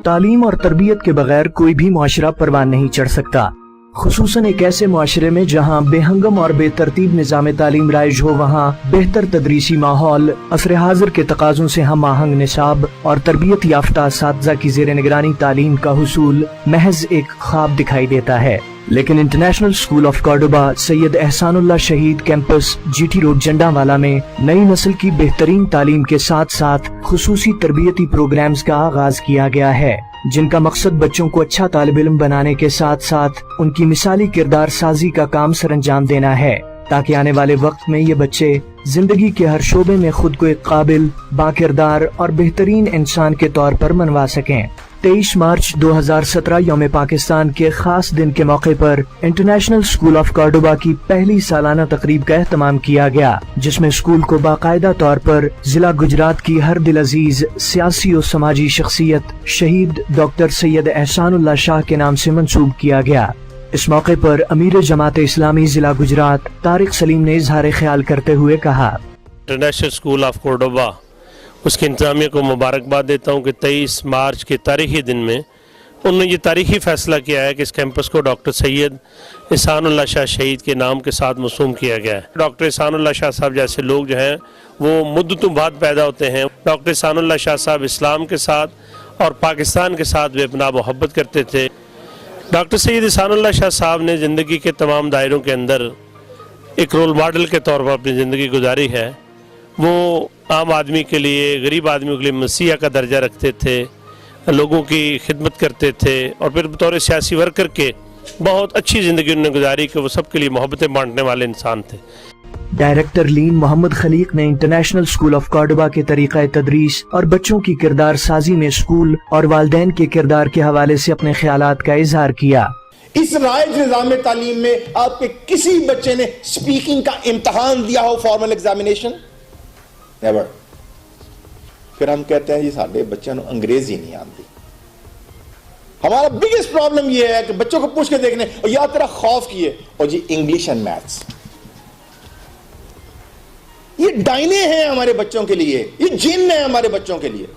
तालीम और तरबियत के बगैर कोई भी मुआशरा परवान नहीं चढ़ सकता, खुसूसन एक ऐसे मुआशरे में जहाँ बेहंगम और बेतरतीब निज़ाम तालीम राइज हो, वहाँ बेहतर तदरीसी माहौल, असर हाजिर के तकाज़ों से हम आहंग निसाब और तरबियत याफ्ता असातिज़ा की ज़ेर निगरानी तालीम का हुसूल महज एक ख्वाब दिखाई देता है। लेकिन international school of Cordoba Syed Ehsanullah शहीद कैंपस जीटी रोड जंडावाला में नई नस्ल की बेहतरीन तालीम के साथ साथ खुसूसी तरबियती प्रोग्राम्स का आगाज किया गया है, जिनका मकसद बच्चों को अच्छा तालिब इल्म बनाने के साथ साथ उनकी मिसाली किरदार साजी का काम सरअंजाम देना है, ताकि आने वाले वक्त में ये बच्चे जिंदगी के हर शोबे में खुद को एक काबिल, बाकिरदार और बेहतरीन इंसान के तौर पर मनवा सकें। 23 मार्च 2017 यौम पाकिस्तान के खास दिन के मौके पर इंटरनेशनल स्कूल ऑफ कॉर्डोबा की पहली सालाना तकरीब का एहतमाम किया गया, जिसमें स्कूल को बाकायदा तौर पर जिला गुजरात की हर दिल अजीज सियासी और समाजी शख्सियत शहीद डॉक्टर सैयद एहसानुल्लाह शाह के नाम से मंसूब किया गया। इस मौके पर अमीर जमात इस्लामी जिला गुजरात तारिक सलीम ने इजहार ख्याल करते हुए कहा, इंटरनेशनल स्कूल ऑफ कॉर्डोबा उसके इंतजामिया को मुबारकबाद देता हूँ कि 23 मार्च के तारीखी दिन में उन्होंने ये तारीखी फ़ैसला किया है कि इस कैंपस को डॉक्टर सैयद एहसानुल्लाह शाह शहीद के नाम के साथ मौसूम किया गया है। डॉक्टर एहसानुल्लाह शाह साहब जैसे लोग जो हैं वो मुद्दतों बाद पैदा होते हैं। डॉक्टर एहसानुल्लाह शाह साहब इस्लाम के साथ और पाकिस्तान के साथ बेपनाह मोहब्बत करते थे। डॉक्टर सैयद एहसानुल्लाह शाह साहब ने ज़िंदगी के तमाम दायरों के अंदर एक रोल मॉडल के तौर पर अपनी ज़िंदगी गुजारी है। वो आम आदमी के लिए, गरीब आदमियों के लिए मसीहा का दर्जा रखते थे, लोगों की खिदमत करते थे और फिर बतौर सियासी वर्कर के बहुत अच्छी ज़िंदगी उन्होंने गुजारी कि वो सबके लिए मोहब्बतें बांटने वाले इंसान थे। डायरेक्टर लीन मोहम्मद खलीक ने इंटरनेशनल स्कूल ऑफ कॉर्डोबा के तरीक़ा तदरीस और बच्चों की किरदार साजी में स्कूल और वालिदैन के किरदार के हवाले से अपने ख्यालात का इजहार किया। इस राइज निज़ाम तालीम में आपके किसी बच्चे ने स्पीकिंग का इम्तहान दिया हो, फॉर्मल एग्जामिनेशन? नेवर। फिर हम कहते हैं जी साडे बच्चों को अंग्रेजी नहीं आती। हमारा बिगेस्ट प्रॉब्लम यह है कि बच्चों को पूछ के देखने और या तेरा खौफ किए और जी इंग्लिश एंड मैथ्स, ये डायने हैं हमारे बच्चों के लिए, ये जिन है हमारे बच्चों के लिए।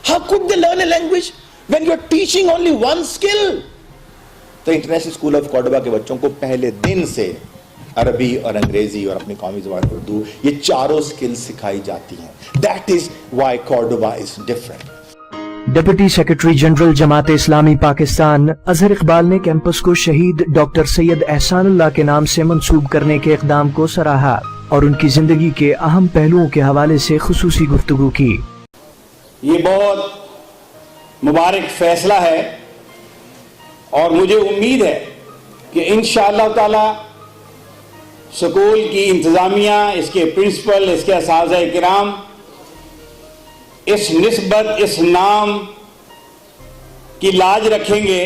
How could they learn a language when you are teaching only one skill? तो इंटरनेशनल स्कूल ऑफ कॉर्डोबा के बच्चों को पहले दिन से अरबी और अंग्रेजी और अपनी कौमी ज़बान उर्दू, ये चारों स्किल्स सिखाई जाती हैं। That is why Cordoba is different. Deputy secretary general Jamaat Islami Pakistan Azhar Iqbal ने कैंपस को शहीद डॉक्टर सैयद एहसानुल्लाह के नाम से मंसूब करने के इक़दाम को सराहा और उनकी जिंदगी के अहम पहलुओं के हवाले से खुसूसी गुफ्तगू की। ये बहुत मुबारक फैसला है और मुझे उम्मीद है कि इंशाअल्लाह ताला स्कूल की इंतज़ामिया, इसके प्रिंसिपल, इसके असातिज़ा किराम इस निस्बत, इस नाम की लाज रखेंगे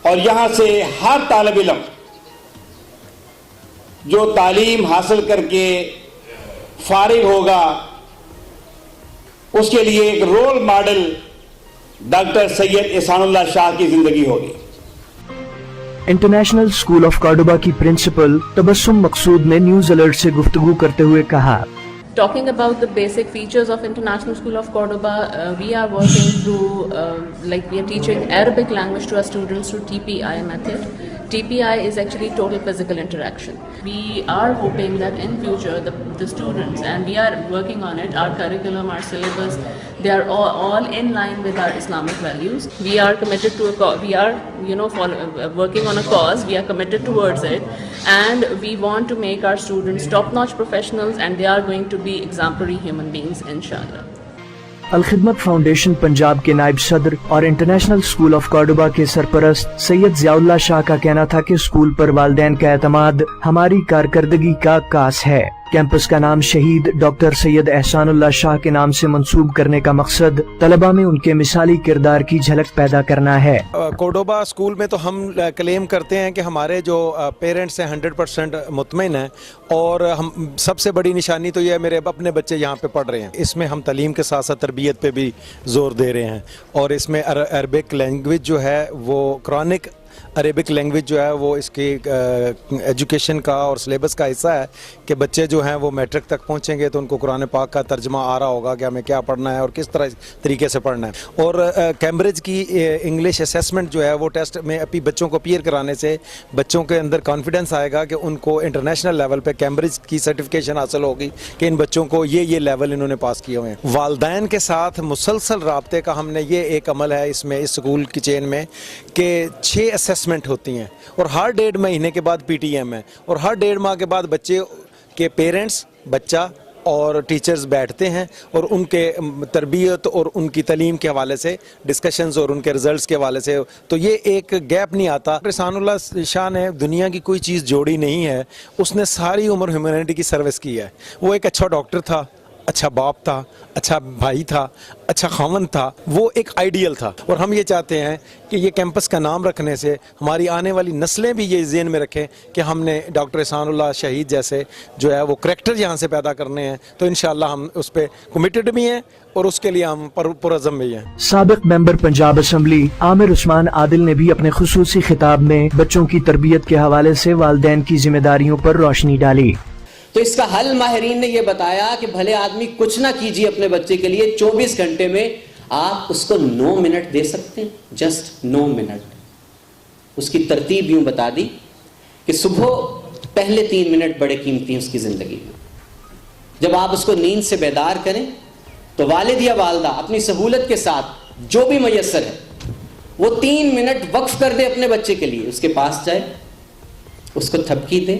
और यहाँ से हर तालिब इल्म जो तालीम हासिल करके फारिग होगा उसके लिए एक role model doctor Syed Ehsanullah Shah की जिंदगी होगी। इंटरनेशनल स्कूल ऑफ कॉर्डोबा की प्रिंसिपल तबस्सुम मकसूद ने न्यूज अलर्ट से गुफ्तगू करते हुए कहा, Talking about the basic features of International School of Cordoba, we are working through, we are teaching Arabic language to our students through TPI method. TPI is actually total physical interaction. We are hoping that in future the students, and we are working on it, our curriculum, our syllabus, they are all in line with our Islamic values. We are committed to we are working on a cause, we are committed towards it, and we want to make our students top-notch professionals, and they are going to be exemplary human beings, inshallah. Al-Khidmat foundation Punjab के नायब सदर और international school of Cordoba के सरपरस्त सैयद ज़ियाउल्लाह शाह का कहना था कि school पर वालिदैन का एतमाद हमारी कारकर्दगी का अक्कास है। कैंपस का नाम शहीद डॉक्टर सैयद एहसानुल्लाह शाह के नाम से मंसूब करने का मकसद तलबा में उनके मिसाली किरदार की झलक पैदा करना है। कॉर्डोबा स्कूल में तो हम क्लेम करते हैं कि हमारे जो पेरेंट्स हैं 100% मुतमईन हैं और हम सबसे बड़ी निशानी तो ये है मेरे अपने बच्चे यहाँ पे पढ़ रहे हैं। इसमें हम तालीम के साथ साथ तरबियत पे भी जोर दे रहे हैं और इसमें अरबिक लैंग्वेज जो है वो कुरानिक عربک لینگویج جو ہے وہ اس کی ایجوکیشن کا اور سلیبس کا حصہ ہے کہ بچے جو ہیں وہ میٹرک تک پہنچیں گے تو ان کو قرآن پاک کا ترجمہ آ رہا ہوگا کہ ہمیں کیا پڑھنا ہے اور کس طریقے سے پڑھنا ہے. اور کیمبرج کی انگلش اسیسمنٹ جو ہے وہ ٹیسٹ میں ابھی بچوں کو اپیئر کرانے سے بچوں کے اندر کانفیڈنس آئے گا کہ ان کو انٹرنیشنل لیول پہ کیمبرج کی سرٹیفکیشن حاصل ہوگی کہ ان بچوں کو یہ لیول انہوں نے پاس کیے ہوئے ہیں. والدین کے ساتھ مسلسل رابطے کا ہم نے یہ ایک عمل ہے اس میں، اس اسکول کی چین میں، کہ 6 اسیسمنٹ ہوتی ہیں اور ہر 1.5 مہینے کے بعد پی ٹی ایم ہے اور ہر 1.5 ماہ کے بعد بچے کے پیرنٹس، بچہ اور ٹیچرز بیٹھتے ہیں اور ان کے تربیت اور ان کی تعلیم کے حوالے سے ڈسکشنز اور ان کے رزلٹس کے حوالے سے، تو یہ ایک گیپ نہیں آتا. احسان اللہ شاہ نے دنیا کی کوئی چیز جوڑی نہیں ہے، اس نے ساری عمر ہیومینٹی کی سروس کی ہے. وہ ایک اچھا ڈاکٹر تھا، اچھا باپ تھا، اچھا بھائی تھا، اچھا خاوند تھا، وہ ایک آئیڈیل تھا. اور ہم یہ چاہتے ہیں کہ یہ کیمپس کا نام رکھنے سے ہماری آنے والی نسلیں بھی یہ ذہن میں رکھیں کہ ہم نے ڈاکٹر احسان اللہ شہید جیسے جو ہے وہ کریکٹر یہاں سے پیدا کرنے ہیں. تو انشاءاللہ ہم اس پہ کمیٹڈ بھی ہیں اور اس کے لیے ہم پرعزم بھی ہیں. سابق ممبر پنجاب اسمبلی عامر عثمان عادل نے بھی اپنے خصوصی خطاب میں بچوں کی تربیت کے حوالے سے والدین کی ذمہ داریوں پر روشنی ڈالی. تو اس کا حل ماہرین نے یہ بتایا کہ بھلے آدمی کچھ نہ کیجیے اپنے بچے کے لیے، 24 گھنٹے میں آپ اس کو 9 منٹ دے سکتے ہیں، جسٹ 9 منٹ. اس کی ترتیب یوں بتا دی کہ صبح پہلے 3 منٹ بڑے قیمتی ہیں اس کی زندگی میں. جب آپ اس کو نیند سے بیدار کریں تو والد یا والدہ اپنی سہولت کے ساتھ جو بھی میسر ہے وہ 3 منٹ وقف کر دے اپنے بچے کے لیے. اس کے پاس جائے، اس کو تھپکی دے،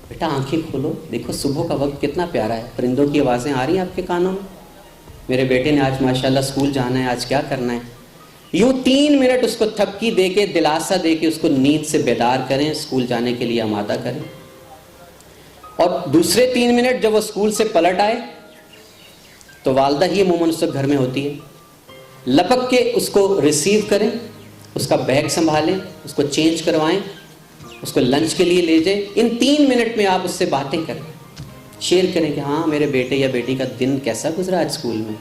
بیٹا آنکھیں کھولو، دیکھو صبح کا وقت کتنا پیارا ہے، پرندوں کی آوازیں آ رہی ہیں آپ کے کانوں میں، میرے بیٹے نے آج ماشاءاللہ اسکول جانا ہے، آج کیا کرنا ہے. یوں 3 منٹ اس کو تھپکی دے کے، دلاسا دے کے اس کو نیند سے بیدار کریں، اسکول جانے کے لیے آمادہ کریں. اور دوسرے 3 منٹ جب وہ اسکول سے پلٹ آئے تو والدہ ہی عموماً اس وقت گھر میں ہوتی ہے، لپک کے اس کو ریسیو کریں، اس کا بیگ سنبھالیں، اس کو چینج کروائیں، اس کو لنچ کے لیے لے جائیں. ان 3 منٹ میں آپ اس سے باتیں کریں، شیئر کریں کہ ہاں میرے بیٹے یا بیٹی کا دن کیسا گزرا آج اسکول میں،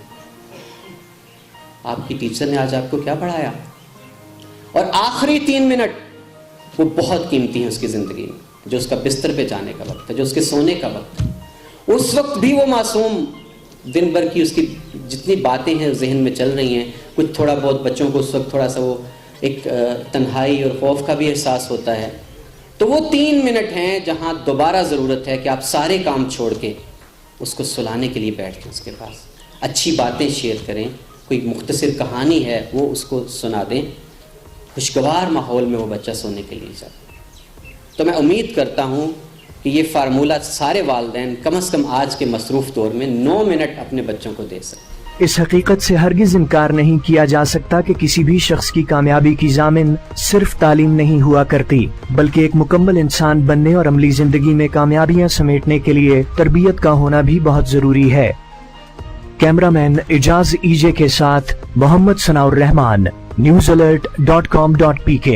آپ کی ٹیچر نے آج آپ کو کیا پڑھایا. اور آخری 3 منٹ وہ بہت قیمتی ہیں اس کی زندگی میں، جو اس کا بستر پہ جانے کا وقت ہے، جو اس کے سونے کا وقت ہے. اس وقت بھی وہ معصوم دن بھر کی اس کی جتنی باتیں ہیں ذہن میں چل رہی ہیں، کچھ تھوڑا بہت بچوں کو اس وقت تھوڑا سا وہ ایک تنہائی اور خوف کا بھی احساس ہوتا ہے. تو وہ 3 منٹ ہیں جہاں دوبارہ ضرورت ہے کہ آپ سارے کام چھوڑ کے اس کو سلانے کے لیے بیٹھ کے اس کے پاس اچھی باتیں شیئر کریں، کوئی مختصر کہانی ہے وہ اس کو سنا دیں، خوشگوار ماحول میں وہ بچہ سونے کے لیے جائے. تو میں امید کرتا ہوں کہ یہ فارمولہ سارے والدین کم از کم آج کے مصروف دور میں 9 منٹ اپنے بچوں کو دے سکیں. اس حقیقت سے ہرگز انکار نہیں کیا جا سکتا کہ کسی بھی شخص کی کامیابی کی ضامن صرف تعلیم نہیں ہوا کرتی، بلکہ ایک مکمل انسان بننے اور عملی زندگی میں کامیابیاں سمیٹنے کے لیے تربیت کا ہونا بھی بہت ضروری ہے. کیمرہ مین اعجاز ایجے کے ساتھ محمد ثناء الرحمان، NewsAlert.com.pk.